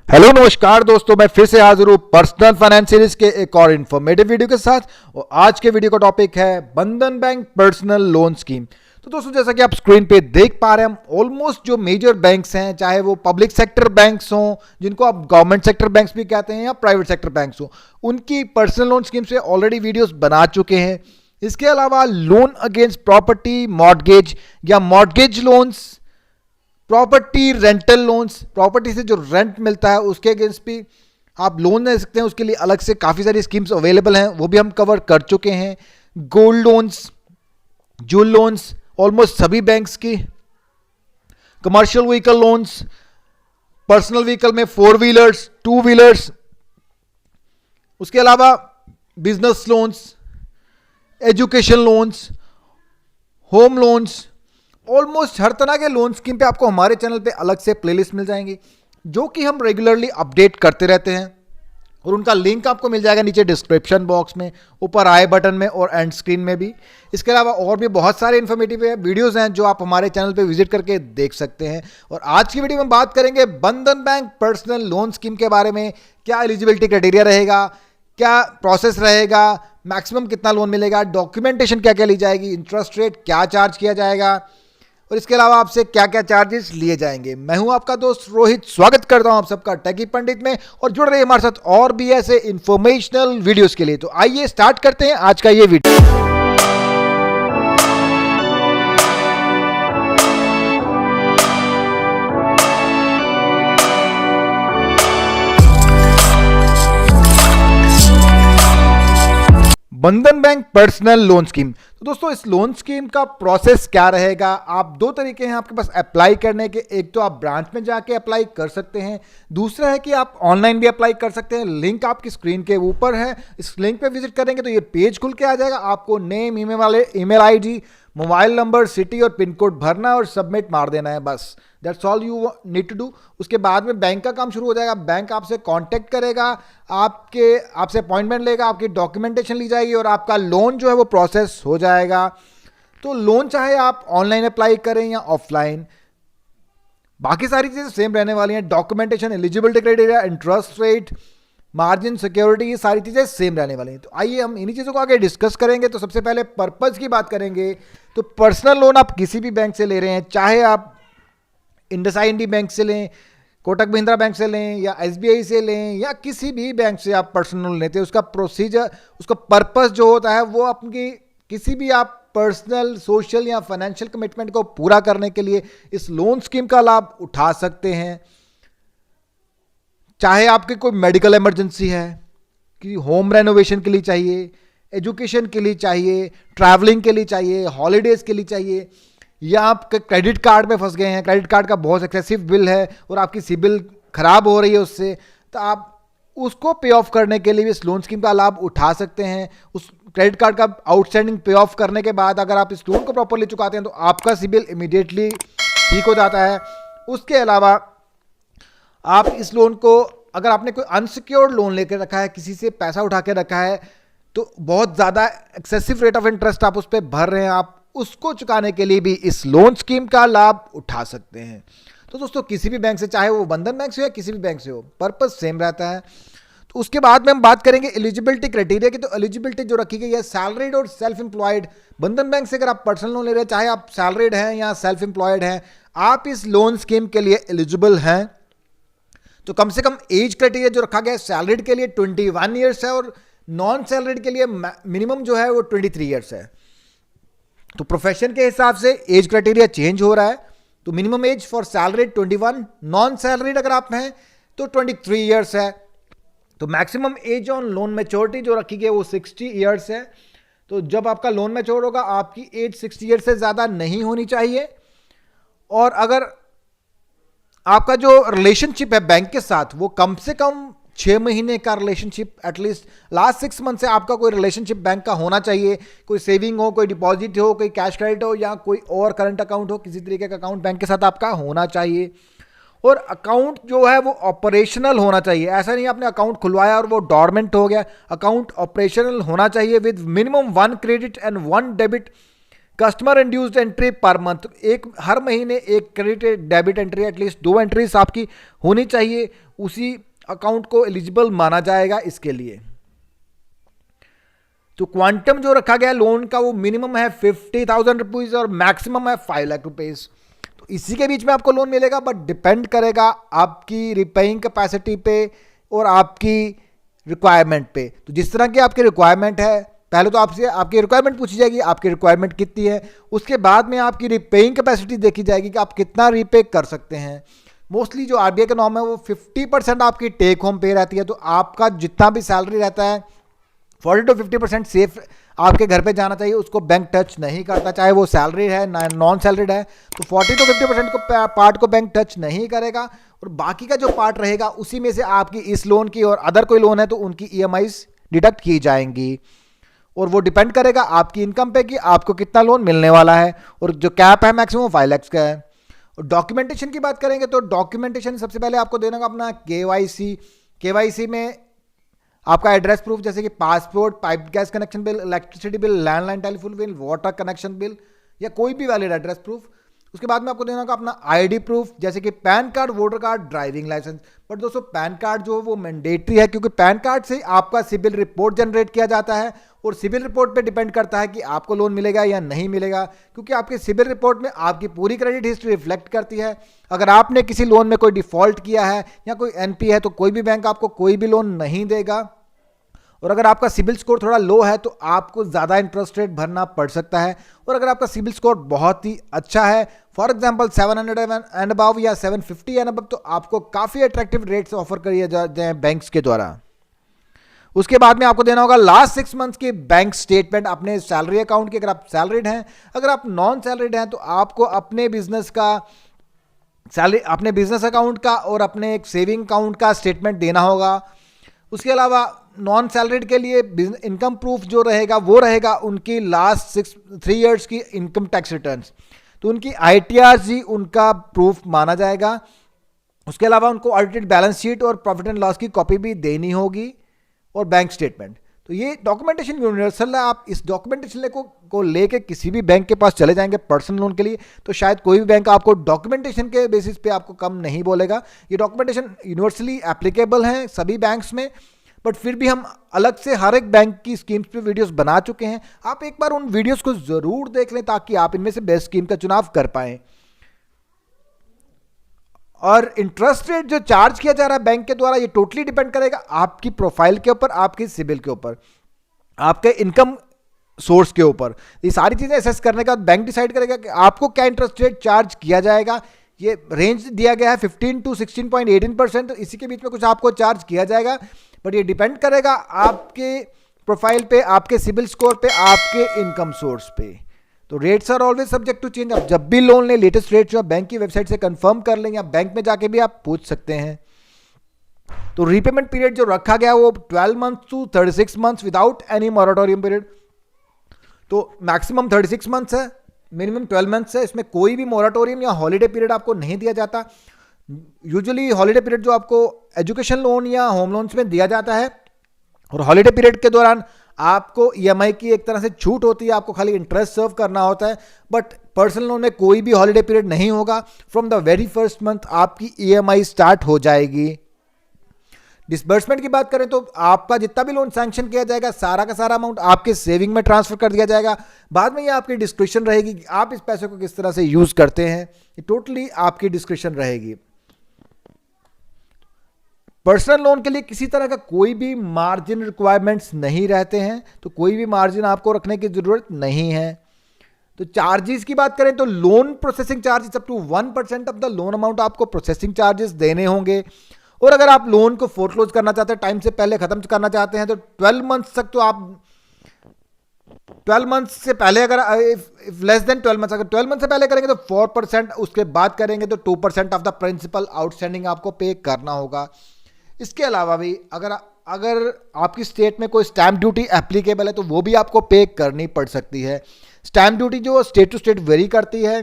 Hello नमस्कार दोस्तों, मैं फिर से हाजिर हूँ पर्सनल फाइनेंस सीरीज के एक और इन्फॉर्मेटिव वीडियो के साथ। और आज के वीडियो का टॉपिक है बंधन बैंक पर्सनल लोन स्कीम। तो दोस्तों, जैसा कि आप स्क्रीन पे देख पा रहे हैं, हम ऑलमोस्ट जो मेजर बैंक्स हैं, चाहे वो पब्लिक सेक्टर बैंक्स हों, जिनको आप गवर्नमेंट सेक्टर बैंक्स भी कहते हैं, या प्राइवेट सेक्टर बैंक्स हों, उनकी पर्सनल लोन स्कीम से ऑलरेडी वीडियोस बना चुके हैं। इसके अलावा लोन अगेंस्ट प्रॉपर्टी मॉर्गेज या mortgage loans, property rental loans, property से जो रेंट मिलता है उसके अगेंस्ट भी आप लोन ले सकते हैं। उसके लिए अलग से काफ़ी सारी स्कीम्स अवेलेबल हैं, वो भी हम कवर कर चुके हैं। Gold loans, jewel loans almost सभी बैंक्स की, commercial vehicle loans, personal vehicle में 4 व्हीलर्स, 2 व्हीलर्स, उसके अलावा business loans, education loans, home loans, almost हर तरह के लोन स्कीम पे आपको हमारे चैनल पे अलग से प्लेलिस्ट मिल जाएंगी, जो कि हम रेगुलरली अपडेट करते रहते हैं। और उनका लिंक आपको मिल जाएगा नीचे डिस्क्रिप्शन बॉक्स में, ऊपर आई बटन में और एंड स्क्रीन में भी। इसके अलावा और भी बहुत सारे इन्फॉर्मेटिव वीडियोस हैं जो आप हमारे चैनल पे विजिट करके देख सकते हैं। और आज की वीडियो में बात करेंगे बंधन बैंक पर्सनल लोन स्कीम के बारे में। क्या एलिजिबिलिटी क्राइटेरिया रहेगा, क्या प्रोसेस रहेगा, मैक्सिमम कितना लोन मिलेगा, डॉक्यूमेंटेशन क्या क्या ली जाएगी, इंटरेस्ट रेट क्या चार्ज किया जाएगा, और इसके अलावा आपसे क्या क्या चार्जेस लिए जाएंगे। मैं हूं आपका दोस्त रोहित, स्वागत करता हूं आप सबका टेकी पंडित में, और जुड़ रहे हमारे साथ और भी ऐसे इंफॉर्मेशनल वीडियोस के लिए। तो आइए स्टार्ट करते हैं आज का ये वीडियो। बंधन बैंक पर्सनल लोन स्कीम। तो दोस्तों, इस लोन स्कीम का प्रोसेस क्या रहेगा? आप दो तरीके हैं आपके पास अप्लाई करने के। एक तो आप ब्रांच में जाके अप्लाई कर सकते हैं, दूसरा है कि आप ऑनलाइन भी अप्लाई कर सकते हैं। लिंक आपकी स्क्रीन के ऊपर है, इस लिंक पे विजिट करेंगे तो ये पेज खुल के आ जाएगा। आपको name, email ID, mobile number, city और पिन कोड भरना है और सबमिट मार देना है, बस that's all you need to do. उसके बाद में बैंक का काम शुरू हो जाएगा। बैंक आपसे कांटेक्ट करेगा, आपसे अपॉइंटमेंट लेगा, आपकी डॉक्यूमेंटेशन ली जाएगी और आपका लोन जो है वो प्रोसेस हो जाएगा। तो लोन चाहे आप ऑनलाइन अप्लाई करें या ऑफलाइन, बाकी सारी चीज़ें सेम रहने वाली हैं। Documentation, eligibility criteria, interest rate, margin, security, ये सारी चीज़ें सेम रहने वाली हैं। तो आइए हम इन्हीं चीज़ों को आगे डिस्कस करेंगे। तो सबसे पहले पर्पज़ की बात करेंगे। तो पर्सनल लोन आप किसी भी बैंक से ले रहे हैं, चाहे आप इंडसइंड बैंक से लें, कोटक महिंद्रा बैंक से लें, या एसबीआई से लें, या किसी भी बैंक से आप पर्सनल लोन लेते हैं, उसका प्रोसीजर, उसका पर्पस जो होता है वो आपकी किसी भी आप पर्सनल, सोशल या फाइनेंशियल कमिटमेंट को पूरा करने के लिए इस लोन स्कीम का लाभ उठा सकते हैं। चाहे आपकी कोई मेडिकल इमरजेंसी है, कि होम रेनोवेशन के लिए चाहिए, एजुकेशन के लिए चाहिए, ट्रैवलिंग के लिए चाहिए, हॉलीडेज के लिए चाहिए, या आप क्रेडिट कार्ड में फंस गए हैं, क्रेडिट कार्ड का बहुत एक्सेसिव बिल है और आपकी सिबिल खराब हो रही है उससे, तो आप उसको पे ऑफ करने के लिए भी इस लोन स्कीम का लाभ उठा सकते हैं। उस क्रेडिट कार्ड का आउटस्टैंडिंग पे ऑफ करने के बाद अगर आप इस लोन को प्रॉपरली चुकाते हैं तो आपका सिबिल इमीडिएटली ठीक हो जाता है। उसके अलावा आप इस लोन को, अगर आपने कोई अनसिक्योर्ड लोन लेकर रखा है, किसी से पैसा उठा के रखा है, तो बहुत ज़्यादा एक्सेसिव रेट ऑफ इंटरेस्ट आप उस पर भर रहे हैं, आप उसको चुकाने के लिए भी इस लोन स्कीम का लाभ उठा सकते हैं। तो दोस्तों, किसी भी बैंक से, चाहे वो बंधन बैंक से हो या किसी भी बैंक से हो, पर्पस सेम रहता है। तो उसके बाद में हम बात करेंगे एलिजिबिलिटी क्राइटेरिया की। तो एलिजिबिलिटी जो रखी गई है, सैलरीड और सेल्फ एम्प्लॉयड। बंधन बैंक से अगर आप पर्सनल लोन ले रहे हैं, चाहे आप सैलरीड हैं या सेल्फ एम्प्लॉयड हैं, आप इस लोन स्कीम के लिए एलिजिबल हैं। तो कम से कम एज क्राइटेरिया जो रखा गया है, सैलरीड के लिए 21 ईयर्स है और नॉन सैलरीड के लिए मिनिमम जो है वो 23 ईयर्स है। तो प्रोफेशन के हिसाब से एज क्राइटेरिया चेंज हो रहा है। तो minimum age for salaried 21, non salaried अगर आप हैं तो 23 ईयर्स है। तो maximum age on loan maturity जो रखी गई है वो 60 ईयर्स है। तो जब आपका लोन मैच्योर होगा, आपकी एज 60 ईयर्स से ज़्यादा नहीं होनी चाहिए। और अगर आपका जो रिलेशनशिप है बैंक के साथ, वो कम से कम 6 महीने का रिलेशनशिप, एटलीस्ट लास्ट 6 मंथ से आपका कोई रिलेशनशिप बैंक का होना चाहिए। कोई सेविंग हो, कोई डिपॉजिट हो, कोई कैश क्रेडिट हो, या कोई और करंट अकाउंट हो, किसी तरीके का अकाउंट बैंक के साथ आपका होना चाहिए। और अकाउंट जो है वो ऑपरेशनल होना चाहिए। ऐसा नहीं आपने अकाउंट खुलवाया और वो डॉर्मेंट हो गया। अकाउंट ऑपरेशनल होना चाहिए with minimum 1 credit and 1 debit customer induced entry per month, एक हर महीने एक credit debit entry at least 2 entries आपकी होनी चाहिए, उसी अकाउंट को एलिजिबल माना जाएगा इसके लिए। तो क्वांटम जो रखा गया लोन का वो मिनिमम है 50,000 रुपीज और मैक्सिमम है 5 लाख रुपीज। तो इसी के बीच में आपको लोन मिलेगा, बट डिपेंड करेगा आपकी रिपेइंग कैपेसिटी पे और आपकी रिक्वायरमेंट पे। तो जिस तरह की आपकी रिक्वायरमेंट है, पहले तो आपसे आपकी रिक्वायरमेंट पूछी जाएगी, आपकी रिक्वायरमेंट कितनी है, उसके बाद में आपकी रिपेइंग कैपेसिटी देखी जाएगी कि आप कितना रीपे कर सकते हैं। मोस्टली जो आरबीआई का नॉर्म है वो 50% आपकी टेक होम पे रहती है, तो आपका जितना भी सैलरी रहता है 40 to 50% सेफ आपके घर पे जाना चाहिए, उसको बैंक टच नहीं करता, चाहे वो सैलरी है ना नॉन सैलरीड है। तो 40 to 50% को पार्ट को बैंक टच नहीं करेगा, और बाकी का जो पार्ट रहेगा उसी में से आपकी इस लोन की और अदर कोई लोन है तो उनकी ईएमआईज डिडक्ट की जाएंगी, और वो डिपेंड करेगा आपकी इनकम पे कि आपको कितना लोन मिलने वाला है, और जो कैप है मैक्सिमम 5 लाख का है। और डॉक्यूमेंटेशन की बात करेंगे तो डॉक्यूमेंटेशन सबसे पहले आपको देना होगा अपना केवाईसी में आपका एड्रेस प्रूफ जैसे कि passport, pipe gas connection bill, electricity bill, landline telephone bill, water connection bill या कोई भी वैलिड एड्रेस प्रूफ। उसके बाद में आपको देना होगा अपना आईडी प्रूफ जैसे कि PAN card, voter card, driving licence. But दोस्तों पैन कार्ड जो है वो मैंडेटरी है, क्योंकि पैन कार्ड से आपका सिबिल रिपोर्ट जनरेट किया जाता है, और सिबिल रिपोर्ट पे डिपेंड करता है कि आपको लोन मिलेगा या नहीं मिलेगा, क्योंकि आपके सिबिल रिपोर्ट में आपकी पूरी क्रेडिट हिस्ट्री रिफ्लेक्ट करती है। अगर आपने किसी लोन में कोई डिफॉल्ट किया है या कोई एनपी है तो कोई भी बैंक आपको कोई भी लोन नहीं देगा, और अगर आपका सिबिल स्कोर थोड़ा लो है तो आपको ज़्यादा इंटरेस्ट रेट भरना पड़ सकता है, और अगर आपका सिबिल स्कोर बहुत ही अच्छा है, फॉर एग्जांपल 700 एंड अबव या 750 एंड अबव, तो आपको काफ़ी अट्रैक्टिव रेट्स ऑफर किए जाते हैं बैंक्स के द्वारा। उसके बाद में आपको देना होगा लास्ट 6 मंथ्स की बैंक स्टेटमेंट अपने सैलरी अकाउंट की, अगर आप सैलरीड हैं। अगर आप नॉन सैलरीड हैं तो आपको अपने बिजनेस का सैलरी, अपने बिजनेस अकाउंट का और अपने एक सेविंग अकाउंट का स्टेटमेंट देना होगा। उसके अलावा नॉन सैलरीड के लिए इनकम प्रूफ जो रहेगा वो रहेगा उनकी लास्ट 3 ईयर्स की इनकम टैक्स रिटर्न्स, तो उनकी आईटीआर ही उनका प्रूफ माना जाएगा। उसके अलावा उनको ऑडिटेड बैलेंस शीट और प्रॉफिट एंड लॉस की कॉपी भी देनी होगी, और बैंक स्टेटमेंट। तो ये डॉक्यूमेंटेशन यूनिवर्सल है, आप इस डॉक्यूमेंटेशन को लेके किसी भी बैंक के पास चले जाएंगे पर्सनल लोन के लिए तो शायद कोई भी बैंक आपको डॉक्यूमेंटेशन के बेसिस पे आपको कम नहीं बोलेगा। ये डॉक्यूमेंटेशन यूनिवर्सली एप्लीकेबल है सभी बैंक्स में, बट फिर भी हम अलग से हर एक बैंक की स्कीम्स पे वीडियोस बना चुके हैं, आप एक बार उन वीडियोस को जरूर देख लें ताकि आप इनमें से बेस्ट स्कीम का चुनाव कर पाएं। और इंटरेस्ट रेट जो चार्ज किया जा रहा है बैंक के द्वारा ये टोटली डिपेंड करेगा आपकी प्रोफाइल के ऊपर, आपकी सिबिल के ऊपर, आपके इनकम सोर्स के ऊपर। ये सारी चीजें असेस करने के बाद बैंक डिसाइड करेगा कि आपको क्या इंटरेस्ट रेट चार्ज किया जाएगा। ये रेंज दिया गया है 15 to 16.18%, तो इसी के बीच में कुछ आपको चार्ज किया जाएगा, बट ये डिपेंड करेगा आपके प्रोफाइल पे, आपके सिबिल स्कोर पे, आपके इनकम सोर्स पे। तो rates are always subject to change. आप जब भी लोन लें लेटेस्ट रेट जो आप बैंक की वेबसाइट से कंफर्म कर लें, या बैंक में जाके भी आप पूछ सकते हैं। तो रीपेमेंट पीरियड जो रखा गया वो 12 months to 36 months without any moratorium period. तो मैक्सिमम 36 मंथ्स है, मिनिमम 12 मंथ्स है, इसमें कोई भी मॉरेटोरियम या हॉलीडे पीरियड आपको नहीं दिया जाता। यूजुअली हॉलीडे पीरियड जो आपको एजुकेशन लोन या होम लोन्स में दिया जाता है, और हॉलीडे पीरियड के दौरान आपको ईएमआई की एक तरह से छूट होती है, आपको खाली इंटरेस्ट सर्व करना होता है, बट पर्सनल लोन में कोई भी हॉलीडे पीरियड नहीं होगा। From the very first month आपकी ईएमआई स्टार्ट हो जाएगी। डिसबर्समेंट की बात करें तो आपका जितना भी लोन सैंक्शन किया जाएगा सारा का सारा अमाउंट आपके सेविंग में ट्रांसफर कर दिया जाएगा। बाद में ये आपकी डिस्क्रिप्शन रहेगी कि आप इस पैसे को किस तरह से यूज करते हैं, ये टोटली आपकी डिस्क्रिप्शन रहेगी। पर्सनल लोन के लिए किसी तरह का कोई भी मार्जिन रिक्वायरमेंट्स नहीं रहते हैं, तो कोई भी मार्जिन आपको रखने की जरूरत नहीं है। तो चार्जेस की बात करें तो loan processing charges up to 1% of the loan amount आपको प्रोसेसिंग चार्जेस देने होंगे। और अगर आप लोन को फोरक्लोज करना चाहते हैं, टाइम से पहले खत्म करना चाहते हैं, तो 12 मंथ्स तक तो आप 12 मंथ्स से पहले अगर लेस देन 12 मंथ्स, अगर 12 मंथ से पहले करेंगे तो 4%, उसके बाद करेंगे तो 2% ऑफ द प्रिंसिपल आउटस्टैंडिंग आपको पे करना होगा। इसके अलावा भी अगर आपकी स्टेट में कोई स्टैंप ड्यूटी एप्लीकेबल है तो वो भी आपको पे करनी पड़ सकती है। स्टैंप ड्यूटी जो स्टेट टू स्टेट वेरी करती है,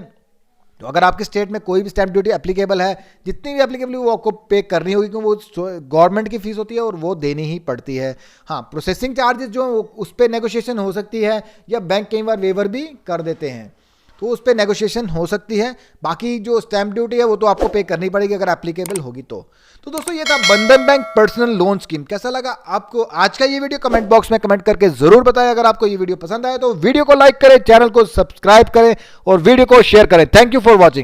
तो अगर आपके स्टेट में कोई भी स्टैंप ड्यूटी एप्लीकेबल है, जितनी भी एप्लीकेबल वो आपको पे करनी होगी, क्योंकि वो गवर्नमेंट की फीस होती है और वो देनी ही पड़ती है। हाँ, प्रोसेसिंग चार्जेस जो उस पर नेगोशिएशन हो सकती है, या बैंक कई बार वेवर भी कर देते हैं, तो उस पर नेगोशिएशन हो सकती है। बाकी जो स्टैंप ड्यूटी है वो तो आपको पे करनी पड़ेगी अगर एप्लीकेबल होगी तो। दोस्तों ये था बंधन बैंक पर्सनल लोन स्कीम। कैसा लगा आपको आज का ये वीडियो? कमेंट बॉक्स में कमेंट करके जरूर बताएं। अगर आपको ये वीडियो पसंद आए तो वीडियो को लाइक करें, चैनल को सब्सक्राइब करें और वीडियो को शेयर करें। Thank you for watching.